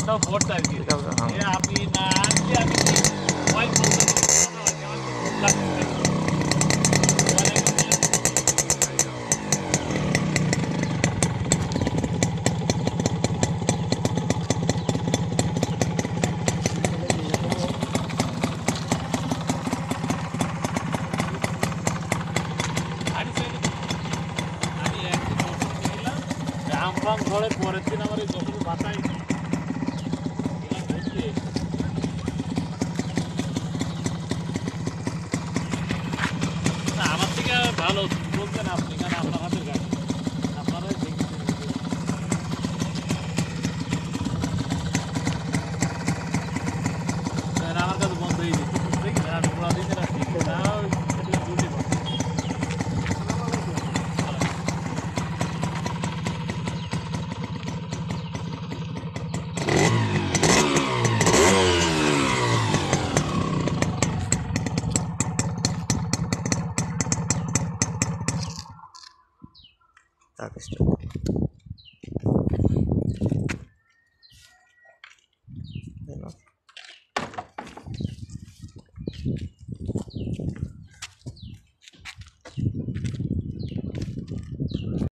গানটাও পড়তে আর কি আমি না আনছি আমি ওয়াই বলতে আমফান ঝড়ের পরের দিন আমার এই যখন বাসায় আমার থেকে ভালো বলতেন আপনি কারণ আপনার হাতের গাড়ি আপনারাই আমার কাছে বন্ধ হয়ে যেত দেখি আমি পুরা দিনের আসছি দুটি Так,